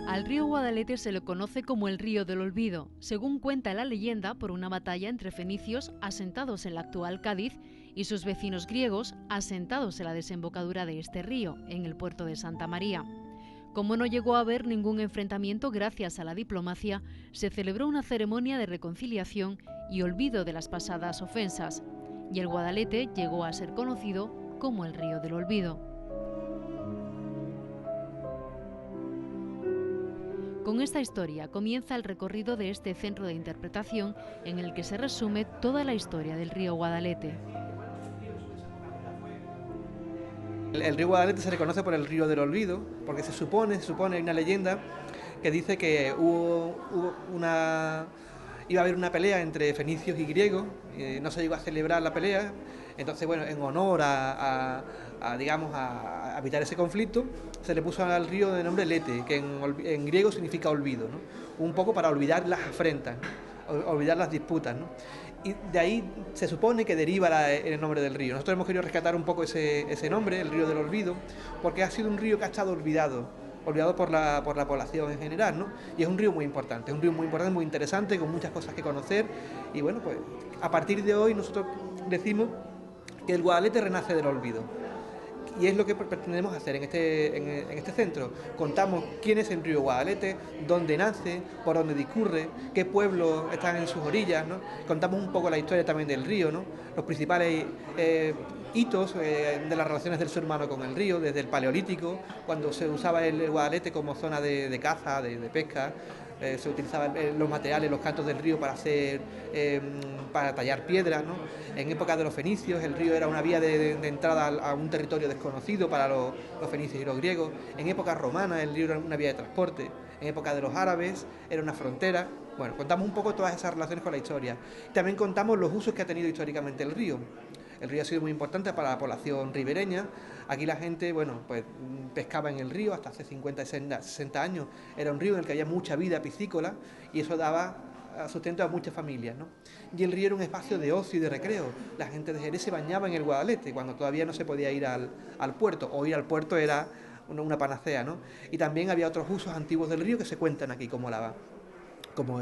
Al río Guadalete se le conoce como el río del olvido, según cuenta la leyenda, por una batalla entre fenicios asentados en la actual Cádiz y sus vecinos griegos asentados en la desembocadura de este río, en el puerto de Santa María. Como no llegó a haber ningún enfrentamiento gracias a la diplomacia, se celebró una ceremonia de reconciliación y olvido de las pasadas ofensas, y el Guadalete llegó a ser conocido como el río del olvido. Con esta historia comienza el recorrido de este centro de interpretación en el que se resume toda la historia del río Guadalete. El río Guadalete se reconoce por el río del olvido, porque se supone, hay una leyenda que dice que iba a haber una pelea entre fenicios y griegos, no se llegó a celebrar la pelea, entonces bueno, en honor a evitar ese conflicto, se le puso al río de nombre Lete, que en griego significa olvido, ¿no? Un poco para olvidar las afrentas, ¿no? Olvidar las disputas, ¿no? Y de ahí se supone que deriva el nombre del río. Nosotros hemos querido rescatar un poco ese nombre, el río del olvido, porque ha sido un río que ha estado olvidado por la población en general, ¿no? Y es un río muy importante, muy interesante, con muchas cosas que conocer. Y bueno, pues a partir de hoy nosotros decimos que el Guadalete renace del olvido. Y es lo que pretendemos hacer en este centro. Contamos quién es el río Guadalete, dónde nace, por dónde discurre, qué pueblos están en sus orillas, ¿no? Contamos un poco la historia también del río, ¿no? Los principales hitos de las relaciones del ser humano con el río, desde el Paleolítico, cuando se usaba el Guadalete como zona de caza, de pesca. Se utilizaban los materiales, los cantos del río para tallar piedras, ¿no? En época de los fenicios el río era una vía de entrada a un territorio desconocido para los fenicios y los griegos. En época romana el río era una vía de transporte. En época de los árabes era una frontera. Bueno, contamos un poco todas esas relaciones con la historia. También contamos los usos que ha tenido históricamente el río. El río ha sido muy importante para la población ribereña. Aquí la gente, bueno, pues pescaba en el río hasta hace 50, 60 años. Era un río en el que había mucha vida piscícola y eso daba sustento a muchas familias, ¿no? Y el río era un espacio de ocio y de recreo. La gente de Jerez se bañaba en el Guadalete cuando todavía no se podía ir al puerto, o ir al puerto era una panacea, ¿no? Y también había otros usos antiguos del río que se cuentan aquí, como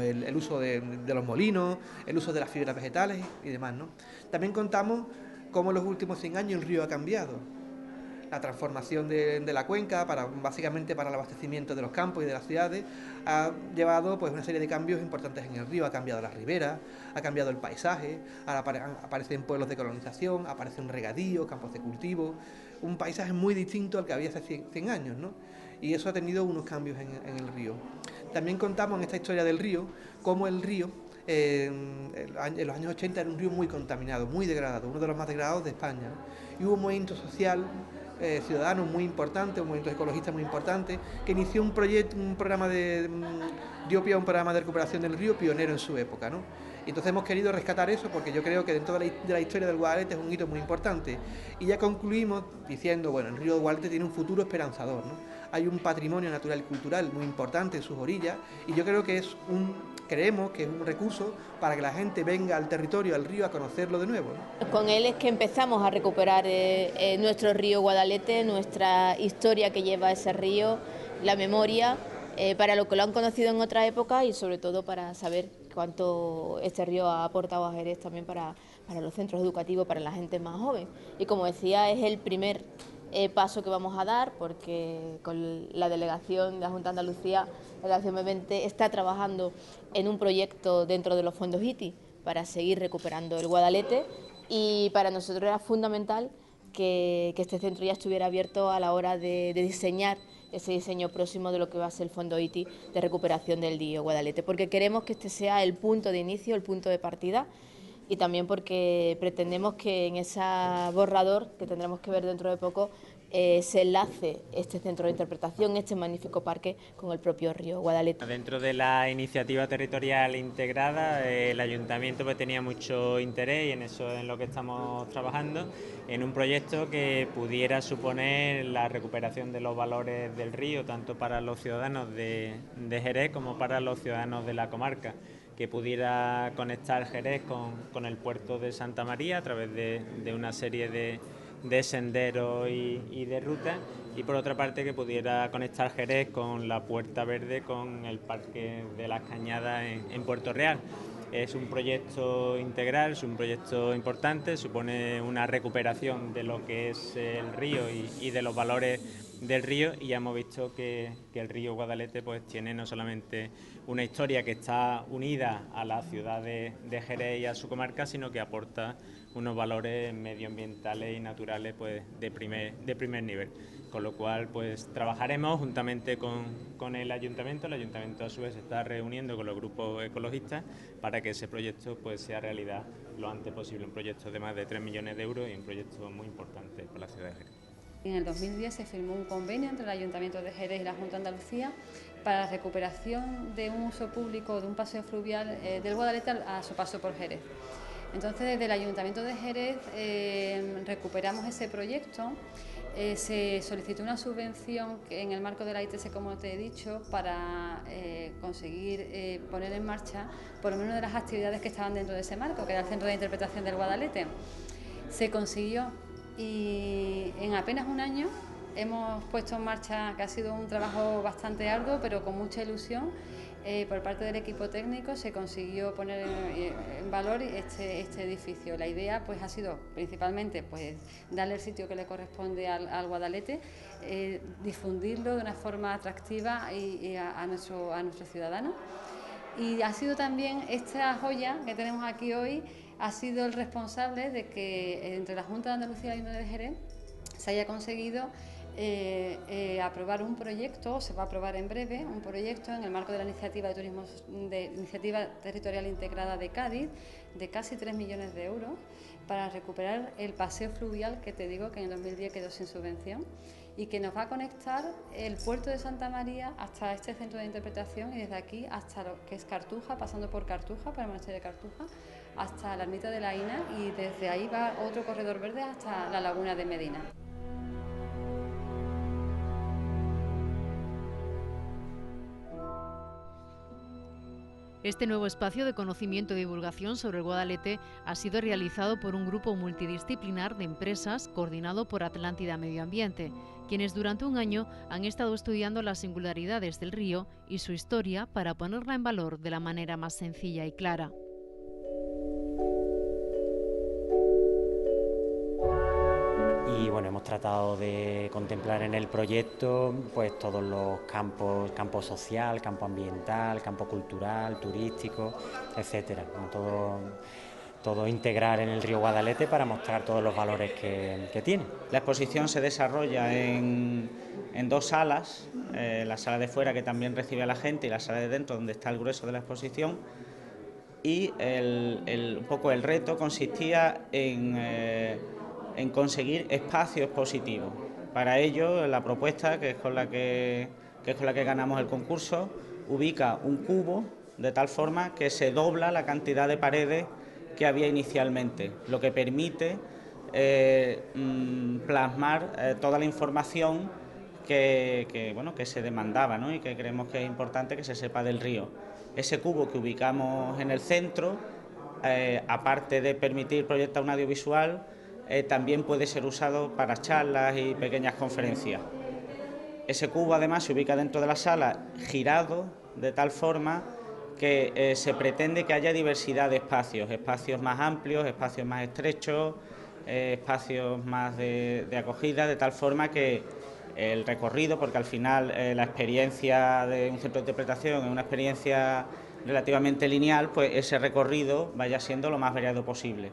el uso de los molinos, el uso de las fibras vegetales y demás, ¿no? También contamos cómo en los últimos 100 años el río ha cambiado. La transformación de la cuenca, básicamente para el abastecimiento de los campos y de las ciudades, ha llevado pues una serie de cambios importantes en el río. Ha cambiado las riberas, ha cambiado el paisaje, ahora aparecen pueblos de colonización, aparecen regadíos, campos de cultivo, un paisaje muy distinto al que había hace 100 años, ¿no? Y eso ha tenido unos cambios en el río. También contamos en esta historia del río cómo el río en los años 80 era un río muy contaminado, muy degradado, uno de los más degradados de España, ¿no? Y hubo un movimiento social ciudadano muy importante, un movimiento ecologista muy importante, que inició un programa dio pie a un programa de recuperación del río pionero en su época, ¿no? Y entonces hemos querido rescatar eso porque yo creo que dentro de la historia del Guadalete es un hito muy importante. Y ya concluimos diciendo, bueno, el río Guadalete tiene un futuro esperanzador, ¿no? Hay un patrimonio natural y cultural muy importante en sus orillas y yo creo que creemos que es un recurso para que la gente venga al territorio, al río, a conocerlo de nuevo, ¿no? Con él es que empezamos a recuperar nuestro río Guadalete, nuestra historia que lleva ese río, la memoria, para lo que lo han conocido en otra época y sobre todo para saber cuánto este río ha aportado a Jerez también para los centros educativos, para la gente más joven. Y como decía, es el primer paso que vamos a dar porque con la delegación de la Junta de Andalucía, la delegación B20 está trabajando en un proyecto dentro de los fondos ITI para seguir recuperando el Guadalete y para nosotros era fundamental que este centro ya estuviera abierto a la hora de diseñar ese diseño próximo de lo que va a ser el fondo ITI de recuperación del río Guadalete, porque queremos que este sea el punto de inicio, el punto de partida y también porque pretendemos que en ese borrador que tendremos que ver dentro de poco se enlace este centro de interpretación, este magnífico parque con el propio río Guadalete. Dentro de la iniciativa territorial integrada, el ayuntamiento pues tenía mucho interés y en eso es en lo que estamos trabajando, en un proyecto que pudiera suponer la recuperación de los valores del río, tanto para los ciudadanos de Jerez como para los ciudadanos de la comarca, que pudiera conectar Jerez con el puerto de Santa María a través de una serie de de senderos y de rutas, y por otra parte que pudiera conectar Jerez con la Puerta Verde, con el Parque de las Cañadas en Puerto Real. Es un proyecto integral, es un proyecto importante, supone una recuperación de lo que es el río y de los valores del río, y ya hemos visto que el río Guadalete pues tiene no solamente una historia que está unida a la ciudad de Jerez y a su comarca, sino que aporta unos valores medioambientales y naturales pues de primer nivel. Con lo cual pues trabajaremos juntamente con el ayuntamiento. El ayuntamiento a su vez se está reuniendo con los grupos ecologistas para que ese proyecto pues sea realidad lo antes posible. Un proyecto de más de 3 millones de euros y un proyecto muy importante para la ciudad de Jerez. En el 2010 se firmó un convenio entre el Ayuntamiento de Jerez y la Junta de Andalucía para la recuperación de un uso público de un paseo fluvial del Guadalete a su paso por Jerez. Entonces, desde el Ayuntamiento de Jerez recuperamos ese proyecto. Se solicitó una subvención en el marco de la ITS, como te he dicho, para conseguir poner en marcha por lo menos una de las actividades que estaban dentro de ese marco, que era el Centro de Interpretación del Guadalete. Se consiguió y en apenas un año hemos puesto en marcha, que ha sido un trabajo bastante arduo, pero con mucha ilusión. Por parte del equipo técnico se consiguió poner en valor este edificio. La idea pues ha sido principalmente pues darle el sitio que le corresponde al Guadalete, difundirlo de una forma atractiva a nuestros ciudadanos. Y ha sido también esta joya que tenemos aquí hoy, ha sido el responsable de que entre la Junta de Andalucía y la Ayuntamiento de Jerez se haya conseguido aprobar un proyecto, se va a aprobar en breve, un proyecto en el marco de la iniciativa de turismo de Iniciativa Territorial Integrada de Cádiz, de casi 3 millones de euros, para recuperar el paseo fluvial que te digo que en el 2010 quedó sin subvención, y que nos va a conectar el puerto de Santa María hasta este centro de interpretación, y desde aquí hasta lo que es Cartuja, pasando por Cartuja, por el monasterio de Cartuja, hasta la ermita de la Ina, y desde ahí va otro corredor verde hasta la laguna de Medina. Este nuevo espacio de conocimiento y divulgación sobre el Guadalete ha sido realizado por un grupo multidisciplinar de empresas coordinado por Atlántida Medio Ambiente, quienes durante un año han estado estudiando las singularidades del río y su historia para ponerla en valor de la manera más sencilla y clara. Y bueno, hemos tratado de contemplar en el proyecto pues todos los campos, campo social, campo ambiental, campo cultural, turístico, etcétera. Todo integrar en el río Guadalete para mostrar todos los valores que tiene. La exposición se desarrolla en 2 salas, la sala de fuera, que también recibe a la gente, y la sala de dentro, donde está el grueso de la exposición. Y un poco el reto consistía en conseguir espacios positivos. Para ello, la propuesta, que es con la que ganamos el concurso, ubica un cubo de tal forma que se dobla la cantidad de paredes que había inicialmente, lo que permite plasmar toda la información que se demandaba, ¿no? Y que creemos que es importante que se sepa del río. Ese cubo que ubicamos en el centro, aparte de permitir proyectar un audiovisual, también puede ser usado para charlas y pequeñas conferencias. Ese cubo además se ubica dentro de la sala, girado de tal forma que se pretende que haya diversidad de espacios más amplios, espacios más estrechos, espacios más de acogida, de tal forma que el recorrido, porque al final la experiencia de un centro de interpretación es una experiencia relativamente lineal, pues ese recorrido vaya siendo lo más variado posible.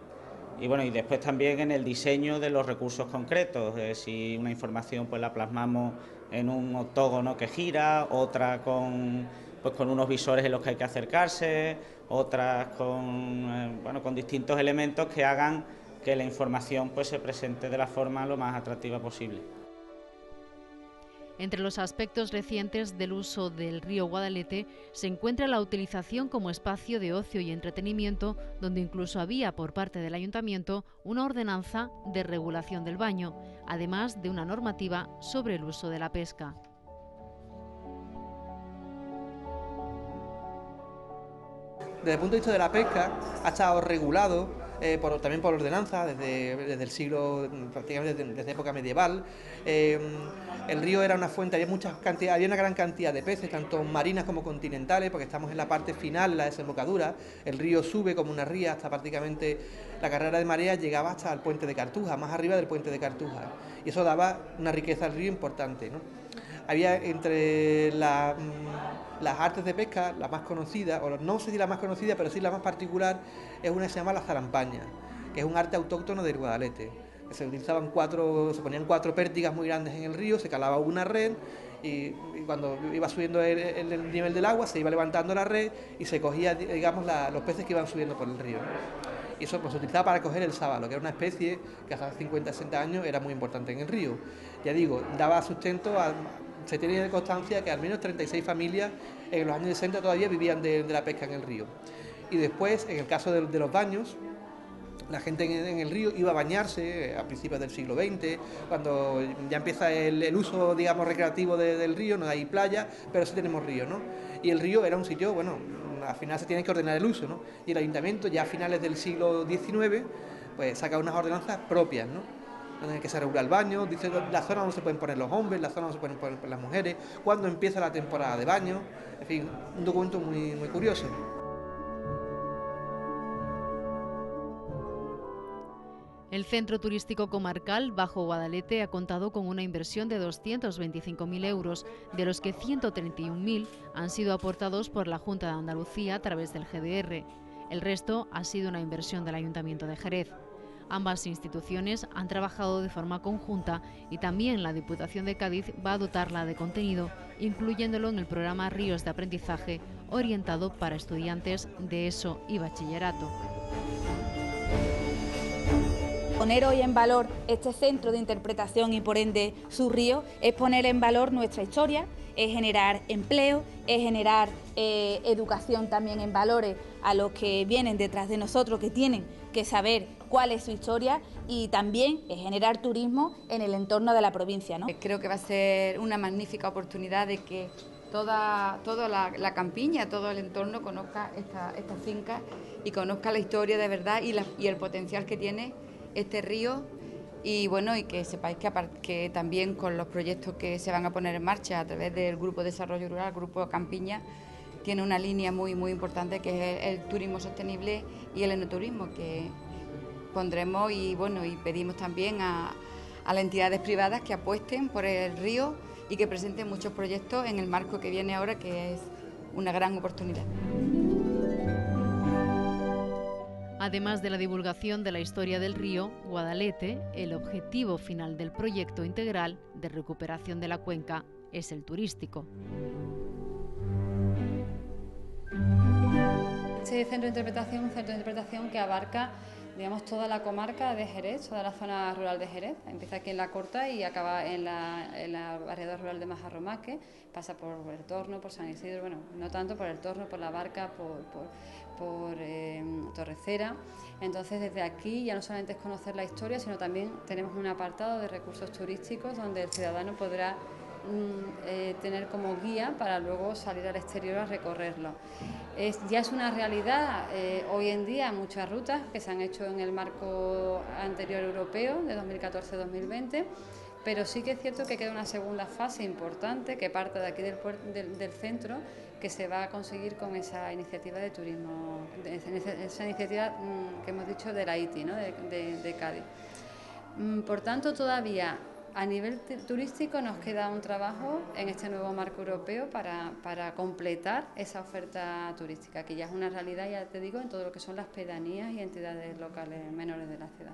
Y bueno, y después también en el diseño de los recursos concretos, si una información pues la plasmamos en un octógono que gira, otra con unos visores en los que hay que acercarse, otras con distintos elementos que hagan que la información pues se presente de la forma lo más atractiva posible. Entre los aspectos recientes del uso del río Guadalete se encuentra la utilización como espacio de ocio y entretenimiento, donde incluso había por parte del ayuntamiento una ordenanza de regulación del baño, además de una normativa sobre el uso de la pesca. Desde el punto de vista de la pesca, ha estado regulado también por ordenanza, desde el siglo, prácticamente desde época medieval. El río era una fuente, había una gran cantidad de peces, tanto marinas como continentales, porque estamos en la parte final, en la desembocadura. El río sube como una ría hasta prácticamente la carrera de marea, llegaba hasta el puente de Cartuja, más arriba del puente de Cartuja, y eso daba una riqueza al río importante, ¿no? Había entre las artes de pesca, la más conocida, o no sé si la más conocida, pero sí la más particular, es una que se llama la zarampaña, que es un arte autóctono del Guadalete. Se ponían 4 pértigas muy grandes en el río, se calaba una red y cuando iba subiendo el nivel del agua se iba levantando la red y se cogía, digamos, los peces que iban subiendo por el río. Y eso pues, se utilizaba para coger el sábalo, que era una especie que hace 50-60 años era muy importante en el río. Ya digo, daba sustento se tiene constancia que al menos 36 familias en los años 60 todavía vivían de la pesca en el río. Y después, en el caso de los baños, la gente en el río iba a bañarse a principios del siglo XX, cuando ya empieza el uso, digamos, recreativo del río. No hay playa, pero sí tenemos río, ¿no? Y el río era un sitio, bueno, al final se tiene que ordenar el uso, ¿no? Y el ayuntamiento, ya a finales del siglo XIX, pues saca unas ordenanzas propias, ¿no? En el que se regula el baño, dice la zona donde se pueden poner los hombres, la zona donde se pueden poner las mujeres, cuándo empieza la temporada de baño, en fin, un documento muy, muy curioso. El Centro Turístico Comarcal Bajo Guadalete ha contado con una inversión de 225.000 euros, de los que 131.000 han sido aportados por la Junta de Andalucía a través del GDR. El resto ha sido una inversión del Ayuntamiento de Jerez. Ambas instituciones han trabajado de forma conjunta y también la Diputación de Cádiz va a dotarla de contenido, incluyéndolo en el programa Ríos de Aprendizaje, orientado para estudiantes de ESO y bachillerato. Poner hoy en valor este centro de interpretación y por ende su río es poner en valor nuestra historia, es generar empleo, es generar educación también en valores a los que vienen detrás de nosotros, que tienen que saber cuál es su historia, y también es generar turismo en el entorno de la provincia, ¿no? Creo que va a ser una magnífica oportunidad de que toda la campiña, todo el entorno conozca esta finca y conozca la historia de verdad y el potencial que tiene este río. Y bueno, y que sepáis que también con los proyectos que se van a poner en marcha a través del Grupo de Desarrollo Rural, el Grupo Campiña, tiene una línea muy, muy importante que es el turismo sostenible y el enoturismo, que pondremos y pedimos también a las entidades privadas que apuesten por el río y que presenten muchos proyectos en el marco que viene ahora, que es una gran oportunidad. Además de la divulgación de la historia del río Guadalete, el objetivo final del proyecto integral de recuperación de la cuenca es el turístico. Este centro de interpretación es un centro de interpretación que abarca, digamos, toda la comarca de Jerez, toda la zona rural de Jerez. Empieza aquí en La Corta y acaba en la barriada rural de Majarromaque, pasa por El Torno, por San Isidro, bueno, no tanto por El Torno, por La Barca, por Torrecera. Entonces, desde aquí ya no solamente es conocer la historia, sino también tenemos un apartado de recursos turísticos donde el ciudadano podrá tener como guía para luego salir al exterior a recorrerlo. Ya es una realidad hoy en día muchas rutas que se han hecho en el marco anterior europeo de 2014-2020, pero sí que es cierto que queda una segunda fase importante que parte de aquí del centro, que se va a conseguir con esa iniciativa de turismo, esa iniciativa que hemos dicho de la ITI, ¿no? de Cádiz. Por tanto, todavía a nivel turístico nos queda un trabajo en este nuevo marco europeo para completar esa oferta turística, que ya es una realidad, ya te digo, en todo lo que son las pedanías y entidades locales menores de la ciudad.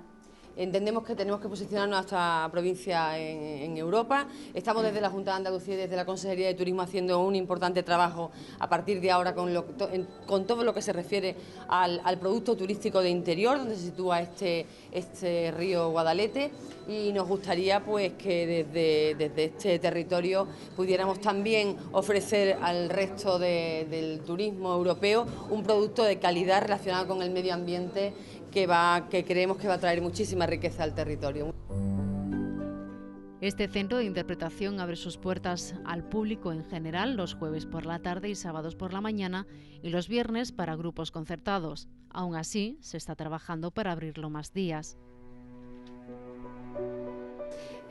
Entendemos que tenemos que posicionar nuestra provincia en Europa. Estamos desde la Junta de Andalucía y desde la Consejería de Turismo haciendo un importante trabajo a partir de ahora con todo lo que se refiere al producto turístico de interior, donde se sitúa este río Guadalete, y nos gustaría pues que desde este territorio pudiéramos también ofrecer al resto del turismo europeo un producto de calidad relacionado con el medio ambiente que creemos que va a traer muchísima riqueza al territorio. Este centro de interpretación abre sus puertas al público en general los jueves por la tarde y sábados por la mañana y los viernes para grupos concertados. Aún así, se está trabajando para abrirlo más días.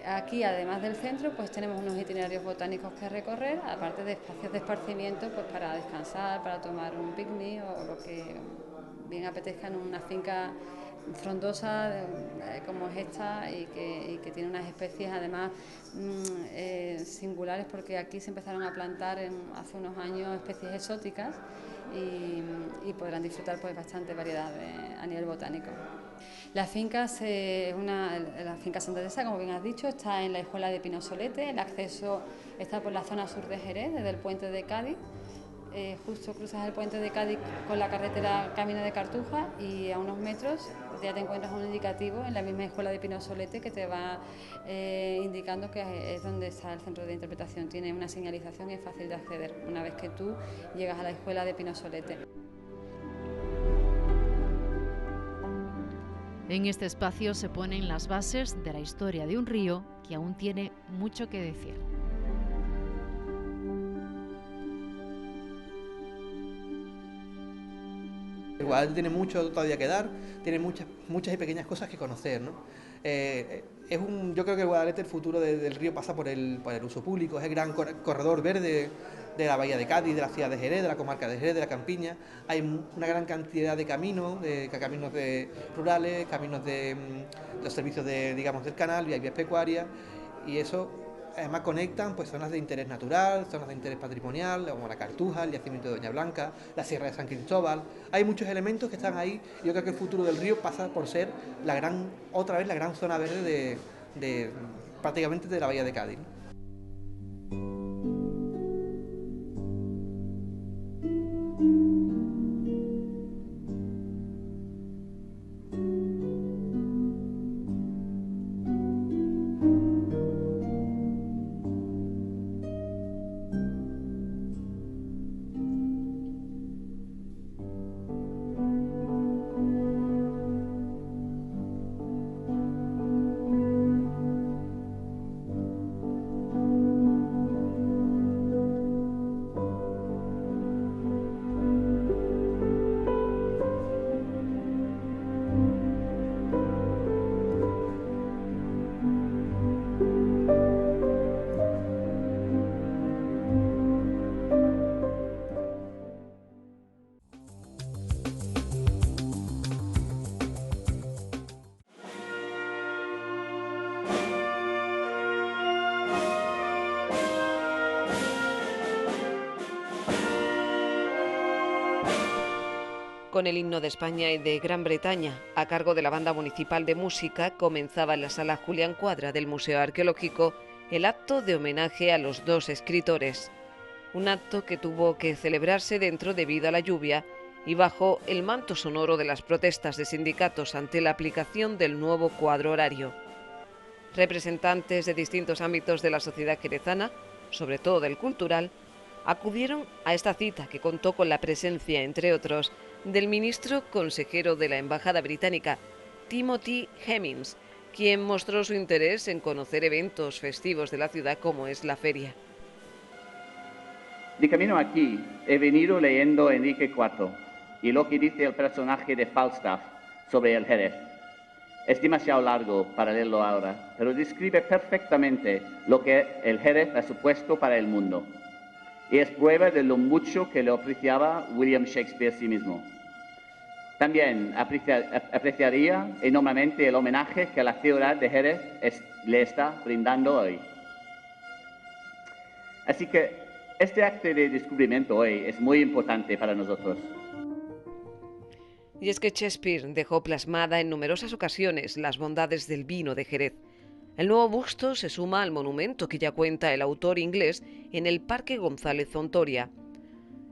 Aquí, además del centro, pues tenemos unos itinerarios botánicos que recorrer, aparte de espacios de esparcimiento, pues para descansar, para tomar un picnic o lo que bien apetezca en una finca frondosa como es esta y que tiene unas especies además singulares, porque aquí se empezaron a plantar hace unos años especies exóticas y podrán disfrutar pues bastante variedad a nivel botánico. La finca la finca Santa Teresa, como bien has dicho, está en la Hijuela de Pinosolete. El acceso está por la zona sur de Jerez, desde el puente de Cádiz. Justo cruzas el puente de Cádiz con la carretera Camino de Cartuja y a unos metros ya te encuentras un indicativo en la misma Hijuela de Pinosolete que te va indicando que es donde está el centro de interpretación. Tiene una señalización y es fácil de acceder una vez que tú llegas a la Hijuela de Pinosolete. En este espacio se ponen las bases de la historia de un río que aún tiene mucho que decir. El Guadalete tiene mucho todavía que dar, tiene muchas y pequeñas cosas que conocer, ¿no? Yo creo que el Guadalete, el futuro del río pasa por el uso público, es el gran corredor verde de la bahía de Cádiz, de la ciudad de Jerez, de la comarca de Jerez, de la Campiña. Hay una gran cantidad de caminos, rurales, caminos de los servicios del canal, vías pecuarias, y eso además conectan pues zonas de interés natural, zonas de interés patrimonial, como la Cartuja, el yacimiento de Doña Blanca, la Sierra de San Cristóbal. Hay muchos elementos que están ahí. Yo creo que el futuro del río pasa por ser otra vez la gran zona verde prácticamente de la bahía de Cádiz. Con el himno de España y de Gran Bretaña, a cargo de la Banda Municipal de Música, comenzaba en la Sala Julián Cuadra del Museo Arqueológico el acto de homenaje a los dos escritores. Un acto que tuvo que celebrarse dentro debido a la lluvia y bajo el manto sonoro de las protestas de sindicatos ante la aplicación del nuevo cuadro horario. Representantes de distintos ámbitos de la sociedad jerezana, sobre todo del cultural, acudieron a esta cita que contó con la presencia, entre otros, del ministro consejero de la Embajada Británica, Timothy Hemmings, quien mostró su interés en conocer eventos festivos de la ciudad como es la feria. De camino aquí he venido leyendo Enrique IV y lo que dice el personaje de Falstaff sobre el Jerez. Es demasiado largo para leerlo ahora, pero describe perfectamente lo que el Jerez ha supuesto para el mundo. Y es prueba de lo mucho que lo apreciaba William Shakespeare sí mismo. También apreciaría enormemente el homenaje que la ciudad de Jerez le está brindando hoy. Así que este acto de descubrimiento hoy es muy importante para nosotros. Y es que Shakespeare dejó plasmada en numerosas ocasiones las bondades del vino de Jerez. El nuevo busto se suma al monumento que ya cuenta el autor inglés en el Parque González Zontoria.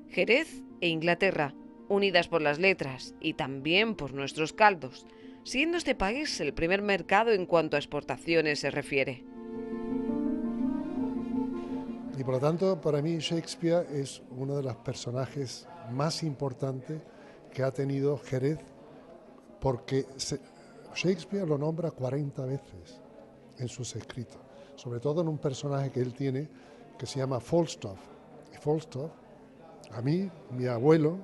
Jerez e Inglaterra, unidas por las letras y también por nuestros caldos, siendo este país el primer mercado en cuanto a exportaciones se refiere. Y por lo tanto, para mí Shakespeare es uno de los personajes más importantes que ha tenido Jerez, porque Shakespeare lo nombra 40 veces en sus escritos. sobre todo en un personaje que él tiene que se llama Falstaff. Y Falstaff, a mí, mi abuelo,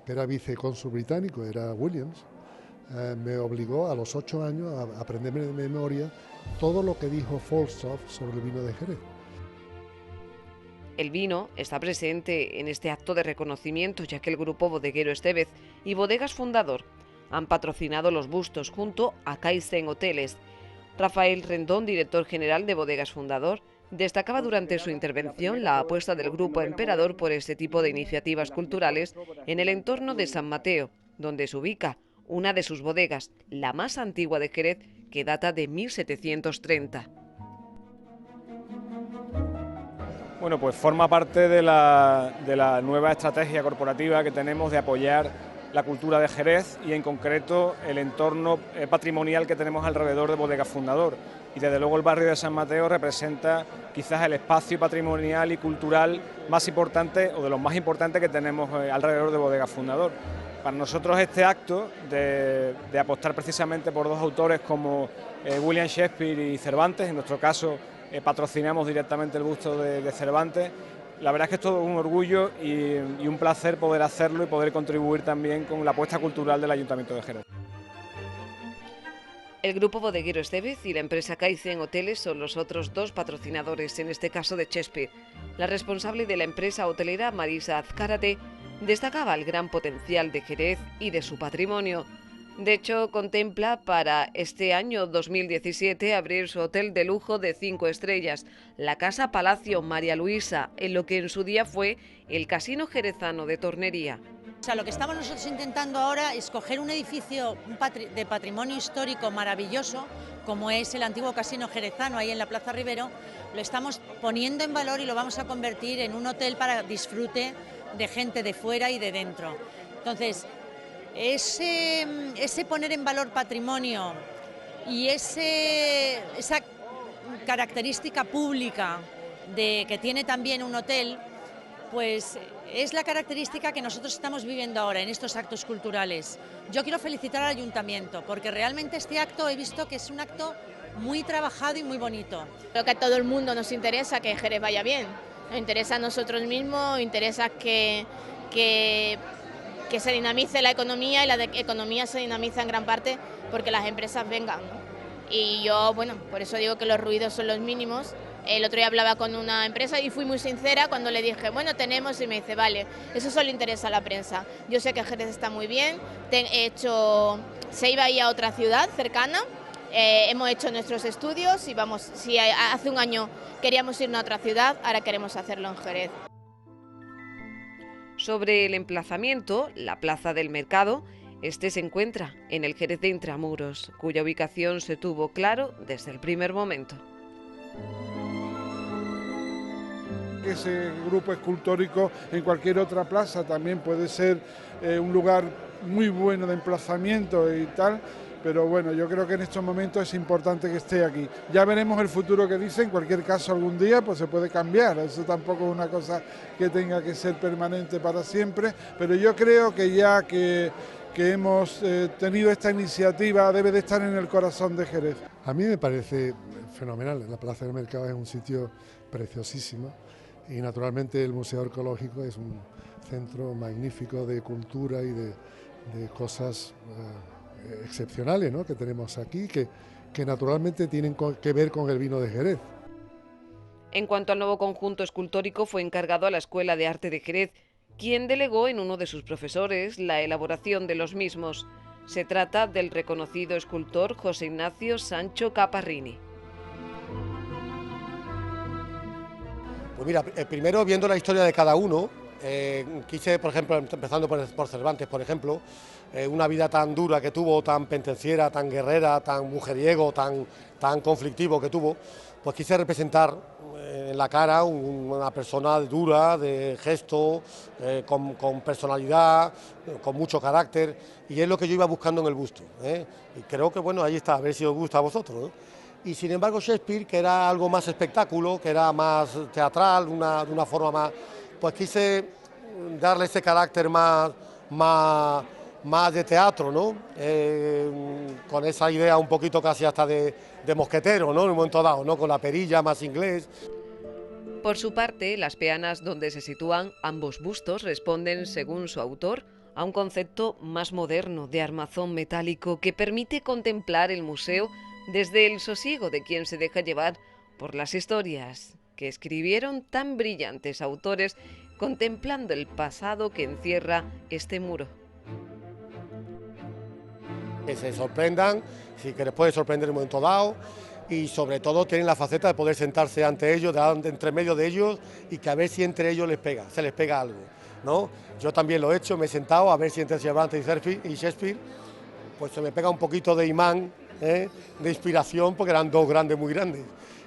que era vicecónsul británico, era Williams, me obligó a los 8 años a aprenderme de memoria todo lo que dijo Falstaff sobre el vino de Jerez. El vino está presente en este acto de reconocimiento, ya que el grupo bodeguero Estevez y Bodegas Fundador han patrocinado los bustos junto a Kaizen Hoteles. Rafael Rendón, director general de Bodegas Fundador, destacaba durante su intervención la apuesta del Grupo Emperador por este tipo de iniciativas culturales en el entorno de San Mateo, donde se ubica una de sus bodegas, la más antigua de Jerez, que data de 1730. Bueno, pues forma parte de la nueva estrategia corporativa que tenemos de apoyar la cultura de Jerez y en concreto el entorno patrimonial que tenemos alrededor de Bodegas Fundador. Y desde luego el barrio de San Mateo representa quizás el espacio patrimonial y cultural más importante o de los más importantes que tenemos alrededor de Bodegas Fundador. Para nosotros este acto de apostar precisamente por dos autores como William Shakespeare y Cervantes, en nuestro caso patrocinamos directamente el busto de Cervantes, la verdad es que es todo un orgullo y un placer poder hacerlo y poder contribuir también con la apuesta cultural del Ayuntamiento de Jerez. El grupo bodeguero Estevez y la empresa Kaizen Hoteles son los otros dos patrocinadores, en este caso de Shakespeare. La responsable de la empresa hotelera, Marisa Azcárate, destacaba el gran potencial de Jerez y de su patrimonio. De hecho, contempla para este año 2017 abrir su hotel de lujo de 5 estrellas, la Casa Palacio María Luisa, en lo que en su día fue el Casino Jerezano de Tornería. O sea, lo que estamos nosotros intentando ahora es coger un edificio de patrimonio histórico maravilloso, como es el antiguo Casino Jerezano, ahí en la Plaza Rivero, lo estamos poniendo en valor y lo vamos a convertir en un hotel para disfrute de gente de fuera y de dentro. Entonces, ese poner en valor patrimonio y esa característica pública que tiene también un hotel, pues es la característica que nosotros estamos viviendo ahora en estos actos culturales. Yo quiero felicitar al Ayuntamiento porque realmente este acto he visto que es un acto muy trabajado y muy bonito. Creo que a todo el mundo nos interesa que Jerez vaya bien, nos interesa a nosotros mismos, nos interesa que se dinamice la economía y la economía se dinamiza en gran parte porque las empresas vengan, ¿no? Y yo, bueno, por eso digo que los ruidos son los mínimos. El otro día hablaba con una empresa y fui muy sincera cuando le dije, bueno, tenemos, y me dice, vale, eso solo interesa a la prensa. Yo sé que Jerez está muy bien, se iba a ir a otra ciudad cercana, hemos hecho nuestros estudios y vamos, si hace un año queríamos irnos a otra ciudad, ahora queremos hacerlo en Jerez. Sobre el emplazamiento, la Plaza del Mercado, este se encuentra en el Jerez de Intramuros, cuya ubicación se tuvo claro desde el primer momento. Ese grupo escultórico en cualquier otra plaza también puede ser un lugar muy bueno de emplazamiento y tal, pero bueno, yo creo que en estos momentos es importante que esté aquí. Ya veremos el futuro que dice, en cualquier caso algún día pues se puede cambiar, eso tampoco es una cosa que tenga que ser permanente para siempre, pero yo creo que ya que hemos tenido esta iniciativa debe de estar en el corazón de Jerez. A mí me parece fenomenal, la Plaza del Mercado es un sitio preciosísimo y naturalmente el Museo Arqueológico es un centro magnífico de cultura y de cosas excepcionales, ¿no?, que tenemos aquí, que naturalmente tienen que ver con el vino de Jerez. En cuanto al nuevo conjunto escultórico, fue encargado a la Escuela de Arte de Jerez, quien delegó en uno de sus profesores la elaboración de los mismos. Se trata del reconocido escultor José Ignacio Sancho Caparrini. Pues mira, primero viendo la historia de cada uno, quise, por ejemplo, empezando por Cervantes, por ejemplo, una vida tan dura que tuvo, tan penitenciera, tan guerrera, tan mujeriego, tan conflictivo que tuvo, pues quise representar en la cara una persona dura, de gesto, con personalidad, con mucho carácter, y es lo que yo iba buscando en el busto, y creo que bueno, ahí está, a ver si os gusta a vosotros, ¿no? Y sin embargo Shakespeare, que era algo más espectáculo, que era más teatral, de una forma más, pues quise darle ese carácter más más de teatro, ¿no? Con esa idea un poquito casi hasta de mosquetero, ¿no? En un momento dado, ¿no? Con la perilla más inglés. Por su parte, las peanas donde se sitúan ambos bustos responden, según su autor, a un concepto más moderno de armazón metálico que permite contemplar el museo desde el sosiego de quien se deja llevar por las historias que escribieron tan brillantes autores contemplando el pasado que encierra este muro. Que se sorprendan, sí, que les puede sorprender en un momento dado, y sobre todo tienen la faceta de poder sentarse ante ellos, entre medio de ellos, y que a ver si entre ellos se les pega algo, ¿no? Yo también lo he hecho, me he sentado a ver si entre Cervantes y Shakespeare, pues se me pega un poquito de imán, de inspiración, porque eran dos grandes, muy grandes.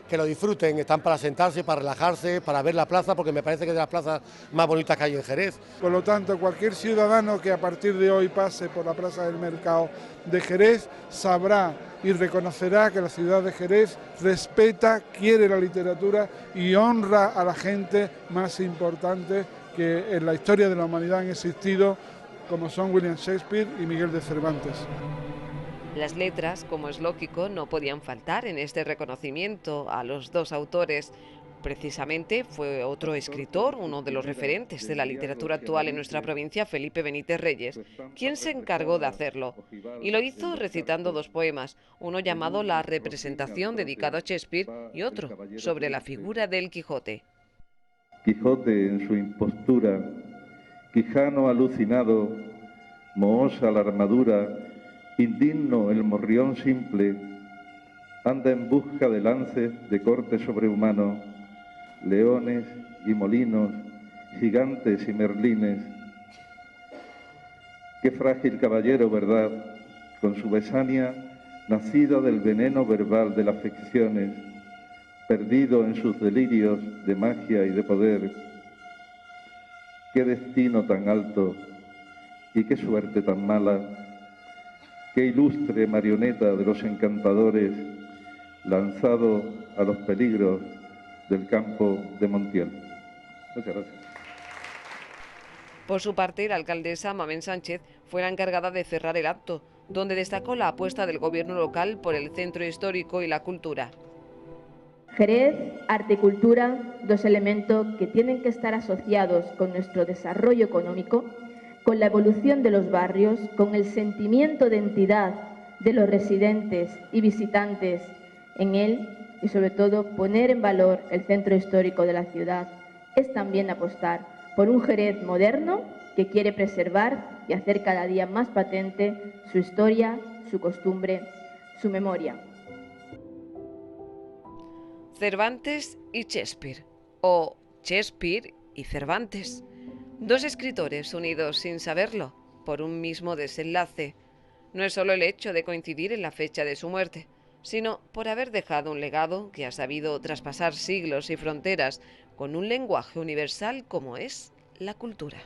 Que lo disfruten, están para sentarse, para relajarse, para ver la plaza, porque me parece que es de las plazas más bonitas que hay en Jerez. Por lo tanto, cualquier ciudadano que a partir de hoy pase por la Plaza del Mercado de Jerez sabrá y reconocerá que la ciudad de Jerez respeta, quiere la literatura y honra a la gente más importante que en la historia de la humanidad han existido, como son William Shakespeare y Miguel de Cervantes. Las letras, como es lógico, no podían faltar en este reconocimiento a los dos autores. Precisamente fue otro escritor, uno de los referentes de la literatura actual en nuestra provincia, Felipe Benítez Reyes, quien se encargó de hacerlo. Y lo hizo recitando dos poemas, uno llamado La representación, dedicado a Shakespeare, y otro sobre la figura del Quijote. Quijote en su impostura, Quijano alucinado, mohosa la armadura, indigno el morrión simple, anda en busca de lances de corte sobrehumano, leones y molinos, gigantes y merlines. Qué frágil caballero, ¿verdad?, con su besania, nacida del veneno verbal de las ficciones, perdido en sus delirios de magia y de poder. Qué destino tan alto y qué suerte tan mala, qué ilustre marioneta de los encantadores, lanzado a los peligros del campo de Montiel. Muchas gracias. Por su parte, la alcaldesa Mabel Sánchez fue la encargada de cerrar el acto, donde destacó la apuesta del gobierno local por el centro histórico y la cultura. Jerez, arte y cultura, dos elementos que tienen que estar asociados con nuestro desarrollo económico, con la evolución de los barrios, con el sentimiento de entidad de los residentes y visitantes en él y sobre todo poner en valor el centro histórico de la ciudad. Es también apostar por un Jerez moderno que quiere preservar y hacer cada día más patente su historia, su costumbre, su memoria. Cervantes y Shakespeare, o Shakespeare y Cervantes. Dos escritores unidos sin saberlo por un mismo desenlace. No es solo el hecho de coincidir en la fecha de su muerte, sino por haber dejado un legado que ha sabido traspasar siglos y fronteras con un lenguaje universal como es la cultura.